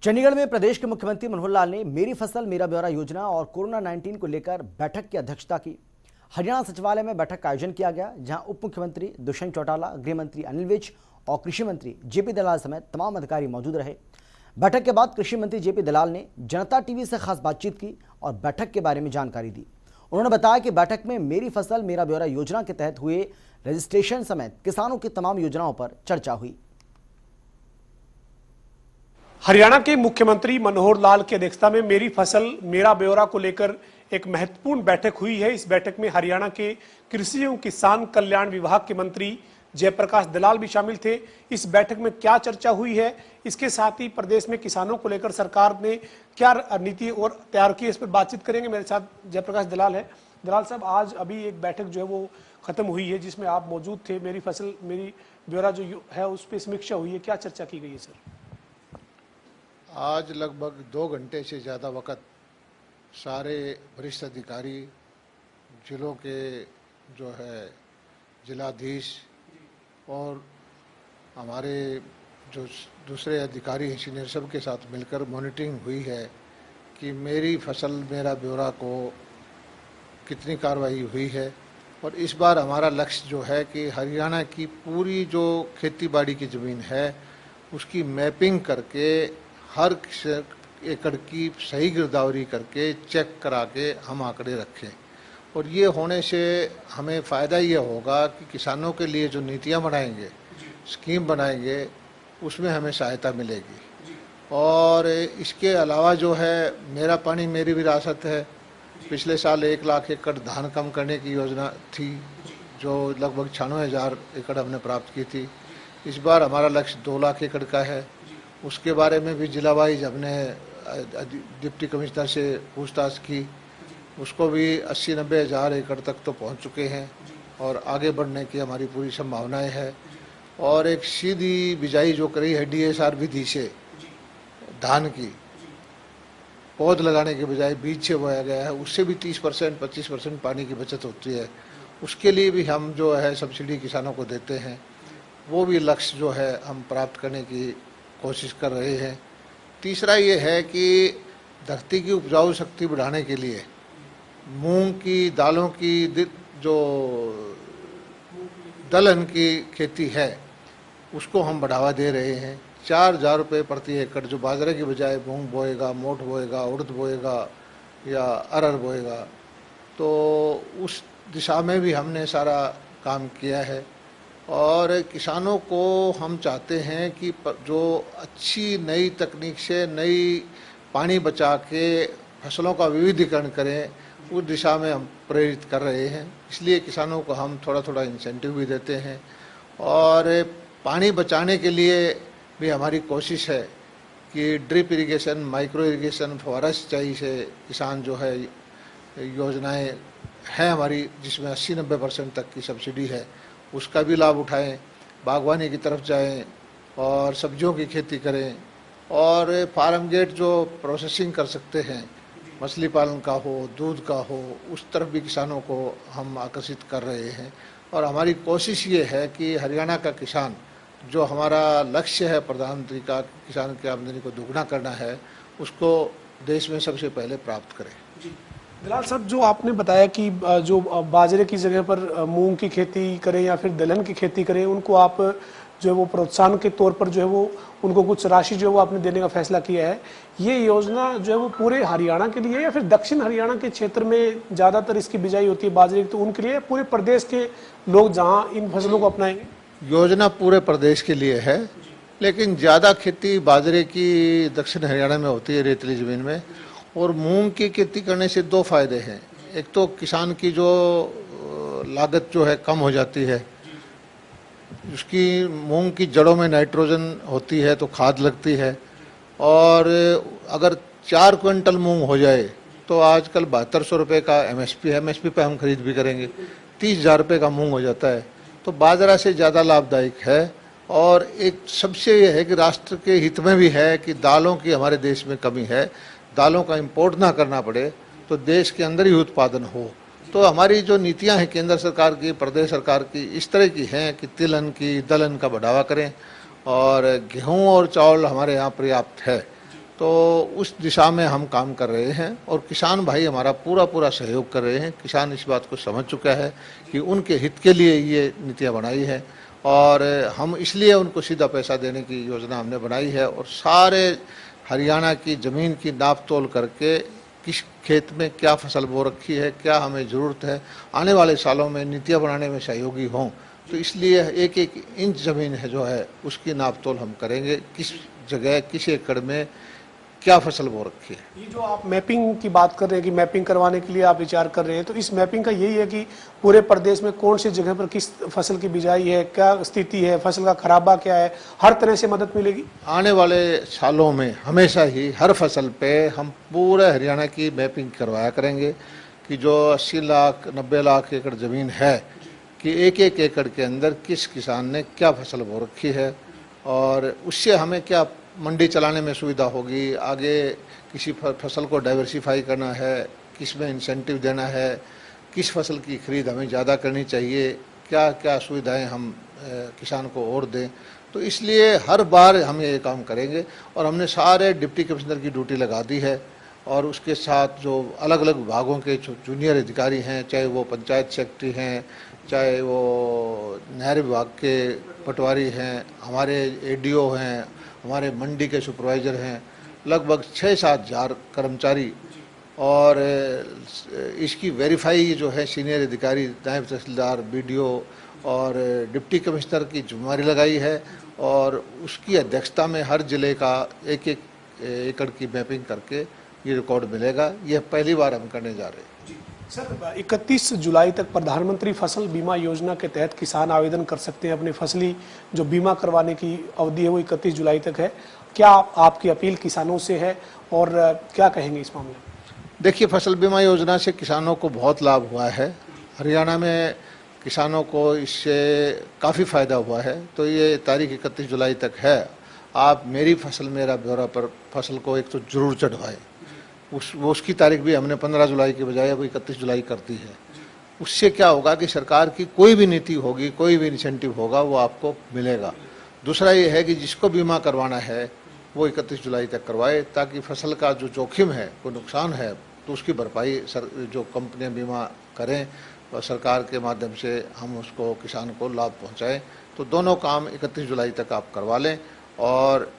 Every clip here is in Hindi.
चंडीगढ़ में प्रदेश के मुख्यमंत्री मनोहर लाल ने मेरी फसल मेरा ब्यौरा योजना और कोरोना 19 को लेकर बैठक की अध्यक्षता की। हरियाणा सचिवालय में बैठक का आयोजन किया गया, जहां उप मुख्यमंत्री दुष्यंत चौटाला, गृह मंत्री अनिल विज और कृषि मंत्री जेपी दलाल समेत तमाम अधिकारी मौजूद रहे। बैठक के बाद कृषि मंत्री जेपी दलाल ने जनता टीवी से खास बातचीत की और बैठक के बारे में जानकारी दी। उन्होंने बताया कि बैठक में मेरी फसल मेरा ब्यौरा योजना के तहत हुए रजिस्ट्रेशन समेत किसानों की तमाम योजनाओं पर चर्चा हुई। हरियाणा के मुख्यमंत्री मनोहर लाल की अध्यक्षता में मेरी फसल मेरा ब्यौरा को लेकर एक महत्वपूर्ण बैठक हुई है। इस बैठक में हरियाणा के कृषि एवं किसान कल्याण विभाग के मंत्री जयप्रकाश दलाल भी शामिल थे। इस बैठक में क्या चर्चा हुई है, इसके साथ ही प्रदेश में किसानों को लेकर सरकार ने क्या नीति और तैयार की, इस पर बातचीत करेंगे। मेरे साथ जयप्रकाश दलाल है। दलाल साहब, आज अभी एक बैठक जो है वो खत्म हुई है, जिसमें आप मौजूद थे। मेरी फसल मेरी ब्यौरा जो है उस पर समीक्षा हुई है, क्या चर्चा की गई है सर? आज लगभग 2 घंटे से ज़्यादा वक्त सारे वरिष्ठ अधिकारी, जिलों के जो है जिलाधीश और हमारे जो दूसरे अधिकारी हैं सीनियर, सब के साथ मिलकर मॉनिटरिंग हुई है कि मेरी फसल मेरा ब्यौरा को कितनी कार्रवाई हुई है। और इस बार हमारा लक्ष्य जो है कि हरियाणा की पूरी जो खेती बाड़ी की ज़मीन है उसकी मैपिंग करके हर एकड़ की सही गिरदावरी करके चेक करा के हम आंकड़े रखें। और ये होने से हमें फ़ायदा ये होगा कि किसानों के लिए जो नीतियाँ बनाएंगे, स्कीम बनाएंगे, उसमें हमें सहायता मिलेगी। और इसके अलावा जो है मेरा पानी मेरी विरासत है। पिछले साल 1 लाख एकड़ धान कम करने की योजना थी, जो लगभग 96,000 एकड़ हमने प्राप्त की थी। इस बार हमारा लक्ष्य 2 लाख एकड़ का है। उसके बारे में भी जिला वाइज हमने डिप्टी कमिश्नर से पूछताछ की। उसको भी 80-90 हज़ार एकड़ तक तो पहुंच चुके हैं और आगे बढ़ने की हमारी पूरी संभावनाएं है। और एक सीधी बिजाई जो करी है DSR विधि से धान की, पौध लगाने के बजाय बीज से बोया गया है, उससे भी 30% 25% पानी की बचत होती है। उसके लिए भी हम जो है सब्सिडी किसानों को देते हैं। वो भी लक्ष्य जो है हम प्राप्त करने की कोशिश कर रहे हैं। तीसरा ये है कि धरती की उपजाऊ शक्ति बढ़ाने के लिए मूंग की दालों की जो दलहन की खेती है उसको हम बढ़ावा दे रहे हैं। 4,000 रुपये प्रति एकड़ जो बाजरे की बजाय मूंग बोएगा, मोठ बोएगा, उड़द बोएगा या अरहर बोएगा, तो उस दिशा में भी हमने सारा काम किया है। और किसानों को हम चाहते हैं कि जो अच्छी नई तकनीक से नई पानी बचा के फसलों का विविधीकरण करें, उस दिशा में हम प्रेरित कर रहे हैं। इसलिए किसानों को हम थोड़ा थोड़ा इंसेंटिव भी देते हैं। और पानी बचाने के लिए भी हमारी कोशिश है कि ड्रिप इरिगेशन, माइक्रो इरिगेशन, फव्वारा सिंचाई से किसान जो है योजनाएं हैं हमारी, जिसमें 80-90% तक की सब्सिडी है, उसका भी लाभ उठाएं, बागवानी की तरफ जाएं और सब्जियों की खेती करें। और फार्म गेट जो प्रोसेसिंग कर सकते हैं, मछली पालन का हो, दूध का हो, उस तरफ भी किसानों को हम आकर्षित कर रहे हैं। और हमारी कोशिश ये है कि हरियाणा का किसान, जो हमारा लक्ष्य है प्रधानमंत्री का, किसान की आमदनी को दुगना करना है, उसको देश में सबसे पहले प्राप्त करें। दलाल साहब, जो आपने बताया कि जो बाजरे की जगह पर मूंग की खेती करें या फिर दलहन की खेती करें, उनको आप जो है वो प्रोत्साहन के तौर पर जो है वो उनको कुछ राशि जो है वो आपने देने का फैसला किया है। ये योजना जो है वो पूरे हरियाणा के लिए या फिर दक्षिण हरियाणा के क्षेत्र में ज़्यादातर इसकी बिजाई होती है बाजरे की, तो उनके लिए पूरे प्रदेश के लोग जहाँ इन फसलों को अपनाएंगे? योजना पूरे प्रदेश के लिए है, लेकिन ज़्यादा खेती बाजरे की दक्षिण हरियाणा में होती है, रेतीली ज़मीन में। और मूंग की खेती करने से 2 फायदे हैं। एक तो किसान की जो लागत जो है कम हो जाती है, उसकी मूंग की जड़ों में नाइट्रोजन होती है तो खाद लगती है। और अगर 4 क्विंटल मूंग हो जाए तो आजकल 7200 रुपये का MSP है, MSP पे हम खरीद भी करेंगे, 30,000 रुपये का मूंग हो जाता है। तो बाजरा से ज़्यादा लाभदायक है। और एक सबसे यह है कि राष्ट्र के हित में भी है कि दालों की हमारे देश में कमी है, दालों का इंपोर्ट ना करना पड़े, तो देश के अंदर ही उत्पादन हो। तो हमारी जो नीतियां हैं केंद्र सरकार की, प्रदेश सरकार की, इस तरह की हैं कि तिलहन की, दलहन का बढ़ावा करें। और गेहूं और चावल हमारे यहाँ पर्याप्त है। तो उस दिशा में हम काम कर रहे हैं और किसान भाई हमारा पूरा सहयोग कर रहे हैं। किसान इस बात को समझ चुका है कि उनके हित के लिए ये नीतियाँ बनाई है और हम इसलिए उनको सीधा पैसा देने की योजना हमने बनाई है और सारे हरियाणा की ज़मीन की नाप तोल करके किस खेत में क्या फसल बो रखी है, क्या हमें ज़रूरत है, आने वाले सालों में नीतियाँ बनाने में सहयोगी हों, तो इसलिए एक एक इंच ज़मीन है जो है उसकी नाप तोल हम करेंगे, किस जगह किस एकड़ में क्या फसल बो रखी है। ये जो आप मैपिंग की बात कर रहे हैं कि मैपिंग करवाने के लिए आप विचार कर रहे हैं, तो इस मैपिंग का यही है कि पूरे प्रदेश में कौन सी जगह पर किस फसल की बिजाई है, क्या स्थिति है, फसल का खराबा क्या है, हर तरह से मदद मिलेगी। आने वाले सालों में हमेशा ही हर फसल पे हम पूरे हरियाणा की मैपिंग करवाया करेंगे कि जो 80 लाख 90 लाख एकड़ ज़मीन है कि एक एक एकड़ के अंदर किस किसान ने क्या फसल बो रखी है और उससे हमें क्या मंडी चलाने में सुविधा होगी, आगे किसी फसल को डाइवर्सिफाई करना है, किस में इंसेंटिव देना है, किस फसल की खरीद हमें ज़्यादा करनी चाहिए, क्या क्या सुविधाएं हम किसान को और दें। तो इसलिए हर बार हम ये काम करेंगे और हमने सारे डिप्टी कमिश्नर की ड्यूटी लगा दी है और उसके साथ जो अलग अलग विभागों के जूनियर अधिकारी हैं, चाहे वो पंचायत सेक्रेटरी हैं, चाहे वो नहर विभाग के पटवारी हैं, हमारे एडीओ हैं, हमारे मंडी के सुपरवाइज़र हैं, लगभग 6-7 हज़ार कर्मचारी और इसकी वेरीफाई जो है सीनियर अधिकारी, नायब तहसीलदार, बीडीओ और डिप्टी कमिश्नर की जिम्मेदारी लगाई है और उसकी अध्यक्षता में हर जिले का एक एक एकड़ की मैपिंग करके ये रिकॉर्ड मिलेगा। यह पहली बार हम करने जा रहे हैं। सर, 31 जुलाई तक प्रधानमंत्री फसल बीमा योजना के तहत किसान आवेदन कर सकते हैं। अपनी फसली जो बीमा करवाने की अवधि है वो 31 जुलाई तक है। क्या आपकी अपील किसानों से है और क्या कहेंगे इस मामले में? देखिए, फसल बीमा योजना से किसानों को बहुत लाभ हुआ है। हरियाणा में किसानों को इससे काफ़ी फ़ायदा हुआ है। तो ये तारीख 31 जुलाई तक है। आप मेरी फसल मेरा ब्यौरा पर फसल को एक तो ज़रूर चढ़वाएं। उसकी तारीख भी हमने 15 जुलाई के बजाय अब 31 जुलाई कर दी है। उससे क्या होगा कि सरकार की कोई भी नीति होगी, कोई भी इंसेंटिव होगा, वो आपको मिलेगा। दूसरा ये है कि जिसको बीमा करवाना है वो 31 जुलाई तक करवाए, ताकि फसल का जो जोखिम है, कोई नुकसान है, तो उसकी भरपाई जो कंपनियां बीमा करें और सरकार के माध्यम से हम उसको किसान को लाभ पहुंचाएं। तो दोनों काम 31 जुलाई तक आप करवा लें और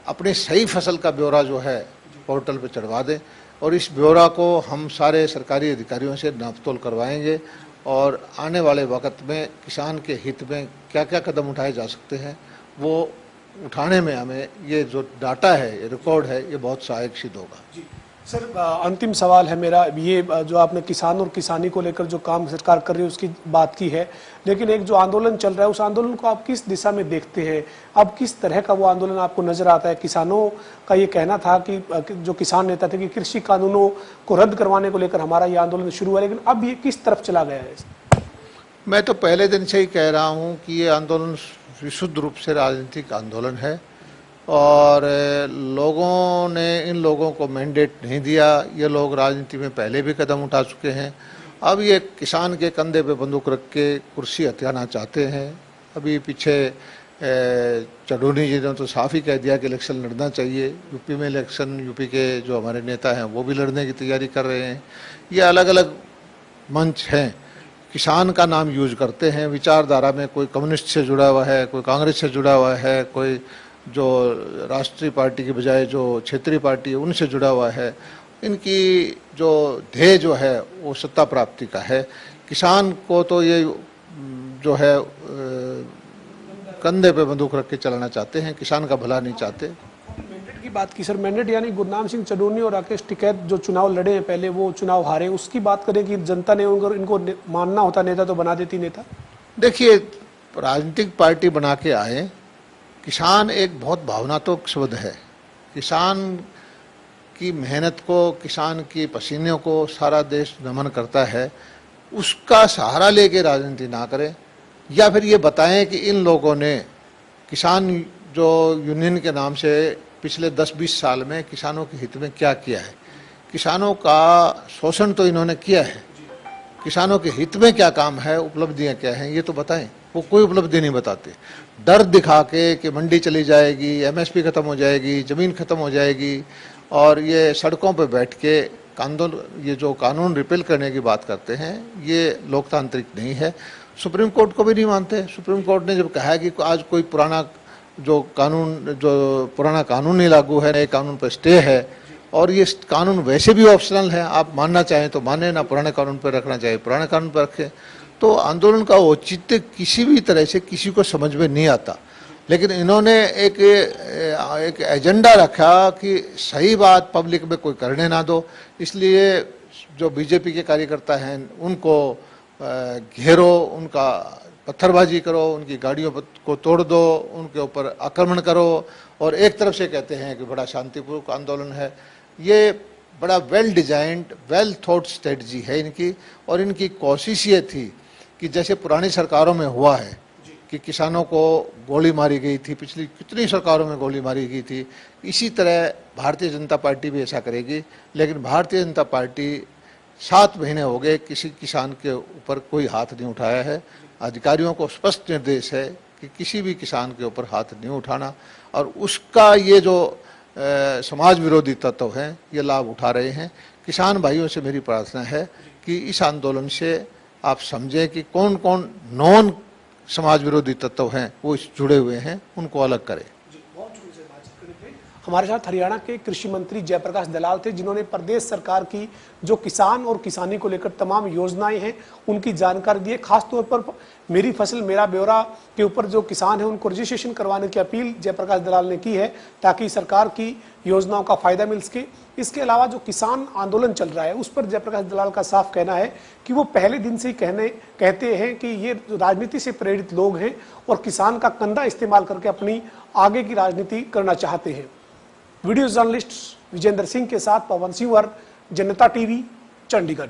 अपनी सही फसल का ब्यौरा जो है पोर्टल पे चढ़वा दें और इस ब्यौरा को हम सारे सरकारी अधिकारियों से नापतोल करवाएंगे और आने वाले वक्त में किसान के हित में क्या क्या कदम उठाए जा सकते हैं वो उठाने में हमें ये जो डाटा है, ये रिकॉर्ड है, ये बहुत सहायक सिद्ध होगा। सर, अंतिम सवाल है मेरा, ये जो आपने किसान और किसानी को लेकर जो काम सरकार कर रही है उसकी बात की है, लेकिन एक जो आंदोलन चल रहा है उस आंदोलन को आप किस दिशा में देखते हैं? अब किस तरह का वो आंदोलन आपको नजर आता है? किसानों का ये कहना था कि जो किसान नेता थे कि कृषि कानूनों को रद्द करवाने को लेकर हमारा ये आंदोलन शुरू हुआ, लेकिन अब ये किस तरफ चला गया है? मैं तो पहले दिन से ही कह रहा हूँ कि ये आंदोलन विशुद्ध रूप से राजनीतिक आंदोलन है और लोगों ने इन लोगों को मैंडेट नहीं दिया। ये लोग राजनीति में पहले भी कदम उठा चुके हैं। अब ये किसान के कंधे पे बंदूक रख के कुर्सी हथियाना चाहते हैं। अभी पीछे चढ़ूनी जी ने तो साफ ही कह दिया कि इलेक्शन लड़ना चाहिए। यूपी में इलेक्शन, यूपी के जो हमारे नेता हैं वो भी लड़ने की तैयारी कर रहे हैं। ये अलग अलग मंच हैं, किसान का नाम यूज करते हैं। विचारधारा में कोई कम्युनिस्ट से जुड़ा हुआ है, कोई कांग्रेस से जुड़ा हुआ है, कोई जो राष्ट्रीय पार्टी के बजाय जो क्षेत्रीय पार्टी है उनसे जुड़ा हुआ है। इनकी जो ध्येय जो है वो सत्ता प्राप्ति का है। किसान को तो ये जो है कंधे पे बंदूक रख के चलाना चाहते हैं, किसान का भला नहीं चाहते। मैंडेट की बात की सर, मैंडेट यानी गुरनाम सिंह चडूनी और राकेश टिकैत जो चुनाव लड़े हैं पहले, वो चुनाव हारे, उसकी बात करें कि जनता ने इनको मानना होता नेता तो बना देती नेता। देखिए, राजनीतिक पार्टी बना के आए, किसान एक बहुत भावनात्मक शब्द है। किसान की मेहनत को, किसान की पसीने को सारा देश नमन करता है। उसका सहारा लेके राजनीति ना करें, या फिर ये बताएं कि इन लोगों ने किसान जो यूनियन के नाम से पिछले 10-20 साल में किसानों के हित में क्या किया है। किसानों का शोषण तो इन्होंने किया है, किसानों के हित में क्या काम है, उपलब्धियां क्या हैं, ये तो बताएं। वो कोई उपलब्धि नहीं बताते। डर दिखा के कि मंडी चली जाएगी, एमएसपी खत्म हो जाएगी, ज़मीन खत्म हो जाएगी और ये सड़कों पर बैठ के आंदोलन, ये जो कानून रिपेल करने की बात करते हैं, ये लोकतांत्रिक नहीं है। सुप्रीम कोर्ट को भी नहीं मानते। सुप्रीम कोर्ट ने जब कहा कि आज कोई पुराना कानून नहीं लागू है, नए कानून पर स्टे है, और ये कानून वैसे भी ऑप्शनल है, आप मानना चाहें तो माने, ना पुराने कानून पर रखना चाहिए पुराने कानून पर रखें, तो आंदोलन का औचित्य किसी भी तरह से किसी को समझ में नहीं आता। लेकिन इन्होंने एक एजेंडा रखा कि सही बात पब्लिक में कोई करने ना दो, इसलिए जो बीजेपी के कार्यकर्ता हैं उनको घेरो, उनका पत्थरबाजी करो, उनकी गाड़ियों को तोड़ दो, उनके ऊपर आक्रमण करो, और एक तरफ से कहते हैं कि बड़ा शांतिपूर्वक आंदोलन है। ये बड़ा well designed, well thought strategy है इनकी, और इनकी कोशिश ये थी कि जैसे पुरानी सरकारों में हुआ है कि किसानों को गोली मारी गई थी, पिछली कितनी सरकारों में गोली मारी गई थी, इसी तरह भारतीय जनता पार्टी भी ऐसा करेगी। लेकिन भारतीय जनता पार्टी 7 महीने हो गए किसी किसान के ऊपर कोई हाथ नहीं उठाया है। अधिकारियों को स्पष्ट निर्देश है कि किसी भी किसान के ऊपर हाथ नहीं उठाना, और उसका ये जो समाज विरोधी तत्व हैं ये लाभ उठा रहे हैं। किसान भाइयों से मेरी प्रार्थना है कि इस आंदोलन से आप समझें कि कौन कौन नॉन समाज विरोधी तत्व हैं वो इस जुड़े हुए हैं, उनको अलग करें। हमारे साथ हरियाणा के कृषि मंत्री जयप्रकाश दलाल थे, जिन्होंने प्रदेश सरकार की जो किसान और किसानी को लेकर तमाम योजनाएं हैं उनकी जानकारी दी है। खासतौर पर मेरी फसल मेरा ब्यौरा के ऊपर जो किसान है उनको रजिस्ट्रेशन करवाने की अपील जयप्रकाश दलाल ने की है, ताकि सरकार की योजनाओं का फायदा मिल सके। इसके अलावा जो किसान आंदोलन चल रहा है उस पर जयप्रकाश दलाल का साफ कहना है कि वो पहले दिन से ही कहते हैं कि ये राजनीति से प्रेरित लोग हैं और किसान का कंधा इस्तेमाल करके अपनी आगे की राजनीति करना चाहते हैं। वीडियो जर्नलिस्ट विजेंद्र सिंह के साथ पवन सिंह, जनता टीवी, चंडीगढ़।